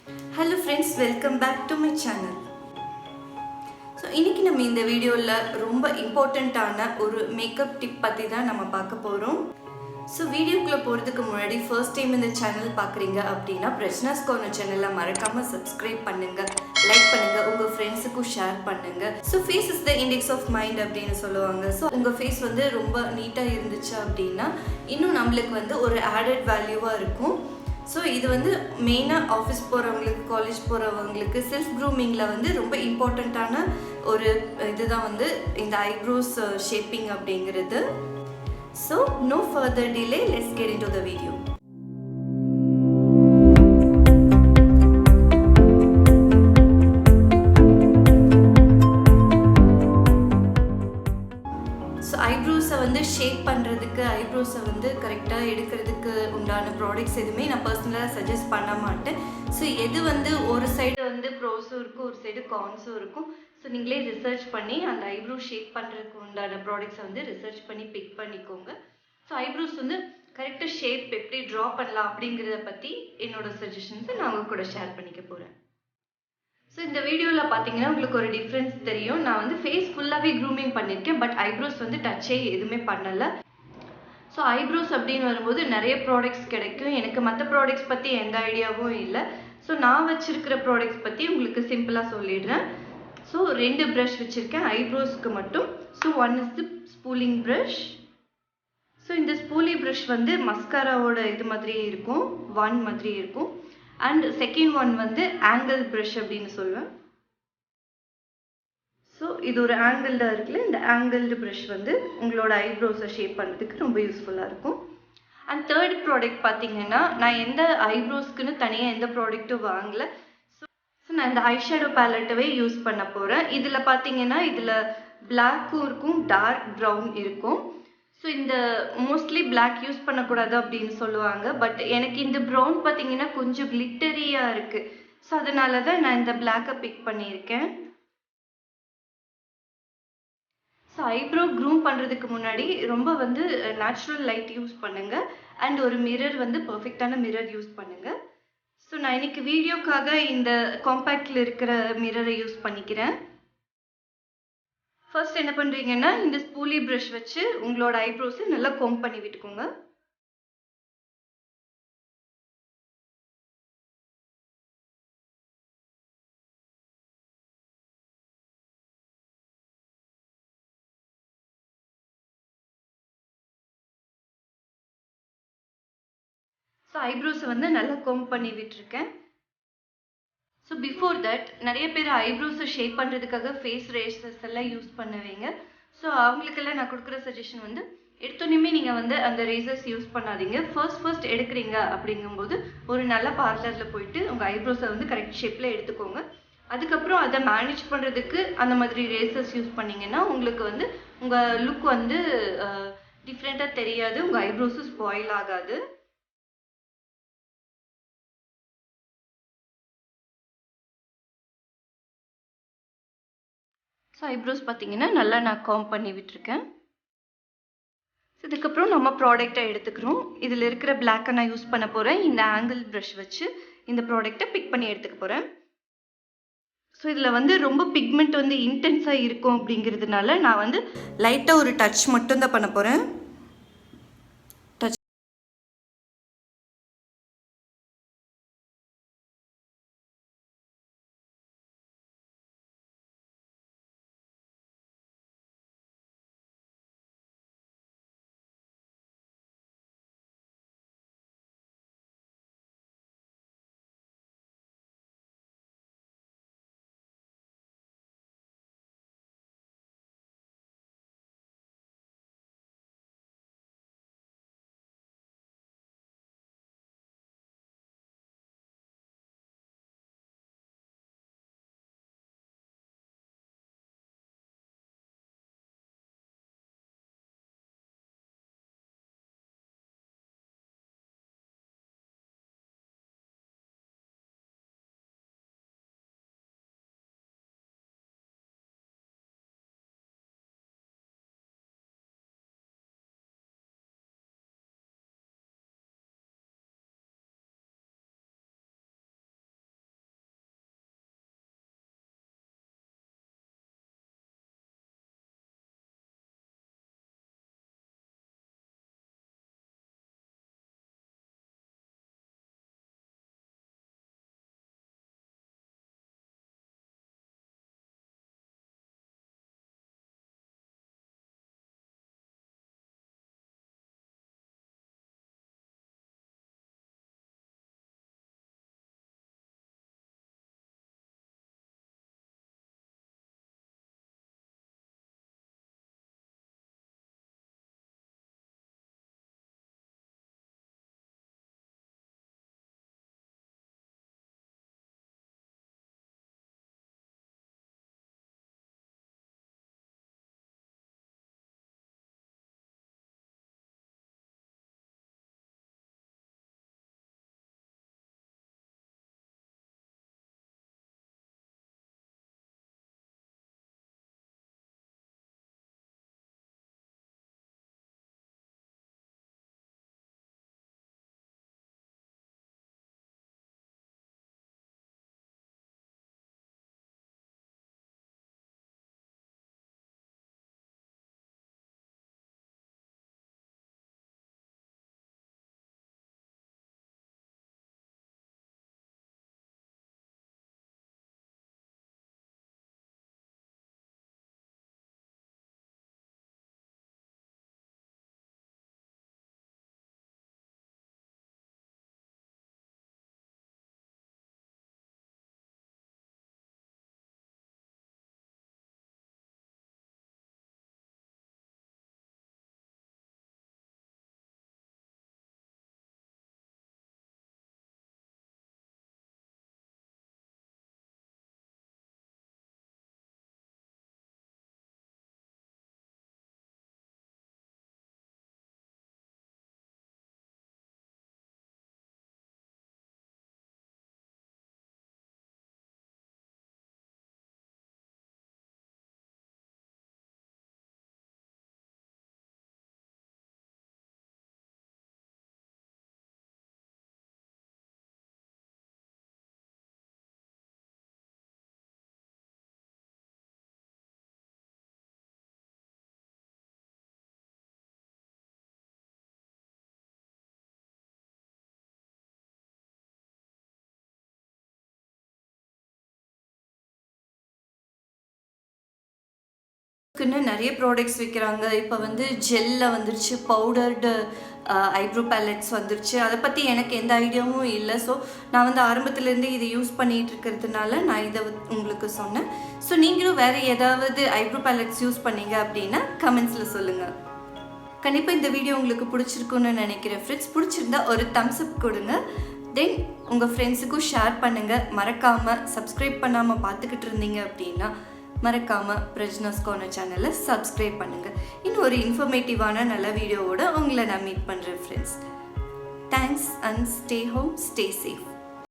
Hello friends, welcome back to my channel. So இன்னைக்கு நம்ம இந்த வீடியோல ரொம்ப இம்பார்ட்டன்ட்டான ஒரு மேக்கப் டிப் பத்தி தான் நம்ம பார்க்க போறோம். So வீடியோக்குள்ள போறதுக்கு முன்னாடி first time இந்த சேனல் பார்க்கறீங்க அப்படினா பிரச்சனாஸ் கார்னர் சேனலை மறக்காம subscribe பண்ணுங்க, லைக் பண்ணுங்க, உங்க ஃப்ரெண்ட்ஸ்க்கு ஷேர் பண்ணுங்க. So face is the index of mind அப்படினு சொல்லுவாங்க. So உங்க ஃபேஸ் வந்து ரொம்ப நீட்டா இருந்துச்சு அப்படினா இன்னும் நமக்கு வந்து ஒரு added value-வா இருக்கும். ஸோ இது வந்து மெயினாக ஆஃபீஸ் போகிறவங்களுக்கு, காலேஜ் போகிறவங்களுக்கு செல்ஃப் க்ரூமிங்கில் வந்து ரொம்ப இம்பார்ட்டண்ட்டான ஒரு இதுதான் வந்து இந்த ஐப்ரோஸ் ஷேப்பிங் அப்படிங்கிறது. So no further delay, let's get into the video. So ஐப்ரோஸை வந்து ஷேப் பண்ணுறதுக்கு, ஐப்ரோஸை வந்து கரெக்டாக எடுக்கிறதுக்கு உண்டான ப்ராடக்ட்ஸ் எதுவுமே நான் பர்சனலாக சஜஸ்ட் பண்ண மாட்டேன். ஸோ எது வந்து ஒரு சைடு வந்து ப்ரோஸும் இருக்கும், ஒரு சைடு கான்ஸும் இருக்கும். ஸோ நீங்களே ரிசர்ச் பண்ணி அந்த ஐப்ரோ ஷேப் பண்ணுறதுக்கு உண்டான ப்ராடக்ட்ஸை வந்து ரிசர்ச் பண்ணி பிக் பண்ணிக்கோங்க. ஸோ ஐப்ரோஸ் வந்து கரெக்டாக ஷேப் எப்படி ட்ரா பண்ணலாம் அப்படிங்கிறத பற்றி என்னோட சஜஷன்ஸை நான் உங்க கூட ஷேர் பண்ணிக்க போகிறேன். ஸோ இந்த வீடியோவில் பார்த்தீங்கன்னா உங்களுக்கு ஒரு டிஃப்ரென்ஸ் தெரியும். நான் வந்து ஃபேஸ் ஃபுல்லாகவே க்ரூமிங் பண்ணியிருக்கேன், பட் ஐப்ரோஸ் வந்து டச்சே எதுவுமே பண்ணலை. ஸோ ஐப்ரோஸ் அப்படின்னு வரும்போது நிறைய ப்ராடக்ட்ஸ் கிடைக்கும். எனக்கு மற்ற ப்ராடக்ட்ஸ் பற்றி எந்த ஐடியாவும் இல்லை. ஸோ நான் வச்சுருக்கிற ப்ராடக்ட்ஸ் பற்றி உங்களுக்கு சிம்பிளாக சொல்லிடுறேன். ஸோ 2 ப்ரஷ் வச்சுருக்கேன் ஐப்ரோஸ்க்கு மட்டும். So one is the spooling brush. So இந்த ஸ்பூலி ப்ரஷ் வந்து மஸ்காராவோட இது மாதிரியே இருக்கும், ஒன் மாதிரி இருக்கும். அண்ட் செகண்ட் ஒன் வந்து ஆங்கிள் ப்ரஷ் அப்படின்னு சொல்லுவேன். ஸோ இது ஒரு ஆங்கிளில் இருக்குல்ல, இந்த ஆங்கிள்டு ப்ரஷ் வந்து உங்களோட ஐப்ரோஸை ஷேப் பண்ணுறதுக்கு ரொம்ப யூஸ்ஃபுல்லாக இருக்கும். அண்ட் தேர்ட் ப்ராடக்ட் பார்த்தீங்கன்னா, நான் எந்த ஐப்ரோஸ்க்குன்னு தனியாக எந்த ப்ராடக்ட்டும் வாங்கலை. ஸோ நான் இந்த ஐஷேடோ பேலட்டவே யூஸ் பண்ண போகிறேன். இதில் பார்த்தீங்கன்னா இதில் பிளாக்கும் இருக்கும், டார்க் ப்ரௌன் இருக்கும். ஸோ இந்த மோஸ்ட்லி பிளாக் யூஸ் பண்ணக்கூடாது அப்படின்னு சொல்லுவாங்க, பட் எனக்கு இந்த ப்ரௌன் பார்த்தீங்கன்னா கொஞ்சம் கிளிட்டரியாக இருக்குது. ஸோ அதனால தான் நான் இந்த பிளாக்கை பிக் பண்ணியிருக்கேன். ஸோ ஐப்ரோ க்ரூம் பண்ணுறதுக்கு முன்னாடி ரொம்ப வந்து நேச்சுரல் லைட் யூஸ் பண்ணுங்கள். அண்ட் ஒரு மிரர் வந்து பர்ஃபெக்டான மிரர் யூஸ் பண்ணுங்கள். ஸோ நான் இன்னைக்கு வீடியோக்காக இந்த காம்பேக்டில் இருக்கிற மிரரை யூஸ் பண்ணிக்கிறேன். ஃபர்ஸ்ட் என்ன பண்ணுறீங்கன்னா, இந்த ஸ்பூலி ப்ரஷ் வச்சு உங்களோட ஐப்ரோஸை நல்லா கோம் பண்ணி விட்டுக்கோங்க. ஸோ ஐப்ரோஸை வந்து நல்லா கோம் பண்ணி விட்டுருக்கேன். ஸோ பிஃபோர் தட் நிறைய பேர் ஐப்ரோஸை ஷேப் பண்ணுறதுக்காக ஃபேஸ் ரேசர்ஸ் எல்லாம் யூஸ் பண்ணுவீங்க. ஸோ அவங்களுக்கெல்லாம் நான் கொடுக்குற சஜஷன் வந்து, எடுத்தோன்னே நீங்கள் வந்து அந்த ரேசர்ஸ் யூஸ் பண்ணாதீங்க. ஃபர்ஸ்ட் எடுக்கிறீங்க அப்படிங்கும்போது ஒரு நல்ல பார்லரில் போயிட்டு உங்கள் ஐப்ரோஸை வந்து கரெக்ட் ஷேப்பில் எடுத்துக்கோங்க. அதுக்கப்புறம் அதை மேனேஜ் பண்ணுறதுக்கு அந்த மாதிரி ரேசர்ஸ் யூஸ் பண்ணிங்கன்னா உங்களுக்கு வந்து உங்கள் லுக் வந்து டிஃப்ரெண்ட்டாக தெரியாது, உங்கள் ஐப்ரோஸும் ஸ்பாயில் ஆகாது. ஸோ ஐப்ரோஸ் பார்த்தீங்கன்னா நல்லா நான் காம் பண்ணி விட்டுருக்கேன். ஸோ இதுக்கப்புறம் நம்ம ப்ராடக்டை எடுத்துக்கிறோம். இதில் இருக்கிற பிளாக்கை நான் யூஸ் பண்ண போகிறேன். இந்த ஆங்கிள் ப்ரஷ் வச்சு இந்த ப்ராடக்டை பிக் பண்ணி எடுத்துக்க போகிறேன். ஸோ இதில் வந்து ரொம்ப பிக்மெண்ட் வந்து இன்டென்ஸாக இருக்கும் அப்படிங்கிறதுனால நான் வந்து லைட்டாக ஒரு டச் மட்டும்தான் பண்ண போகிறேன். நிறைய ப்ராடக்ட்ஸ் விற்கிறாங்க. இப்போ வந்து ஜெல்லில் வந்துருச்சு, பவுடர்டு ஐப்ரோ பேலட்ஸ் வந்துருச்சு. அதை பற்றி எனக்கு எந்த ஐடியாவும் இல்லை. ஸோ நான் வந்து ஆரம்பத்துலேருந்து இதை யூஸ் பண்ணிகிட்டு இருக்கிறதுனால நான் இதை உங்களுக்கு சொன்னேன். ஸோ நீங்களும் வேறு ஏதாவது ஐப்ரோ பேலட்ஸ் யூஸ் பண்ணீங்க அப்படின்னா கமெண்ட்ஸில் சொல்லுங்கள். கண்டிப்பாக இந்த வீடியோ உங்களுக்கு பிடிச்சிருக்குன்னு நினைக்கிறேன் ஃப்ரெண்ட்ஸ். பிடிச்சிருந்தா ஒரு தம்ஸ் அப் கொடுங்க. தென் உங்கள் ஃப்ரெண்ட்ஸுக்கும் ஷேர் பண்ணுங்கள். மறக்காமல் சப்ஸ்கிரைப் பண்ணாமல் பார்த்துக்கிட்டு இருந்தீங்க அப்படின்னா மறக்காமல் பிரஜ்னாஸ் கார்னர் சேனலை சப்ஸ்கிரைப் பண்ணுங்கள். இன்னும் ஒரு இன்ஃபர்மேட்டிவான நல்ல வீடியோவோட உங்களை நான் மீட் பண்ணுறேன் friends. Thanks and stay home, stay safe.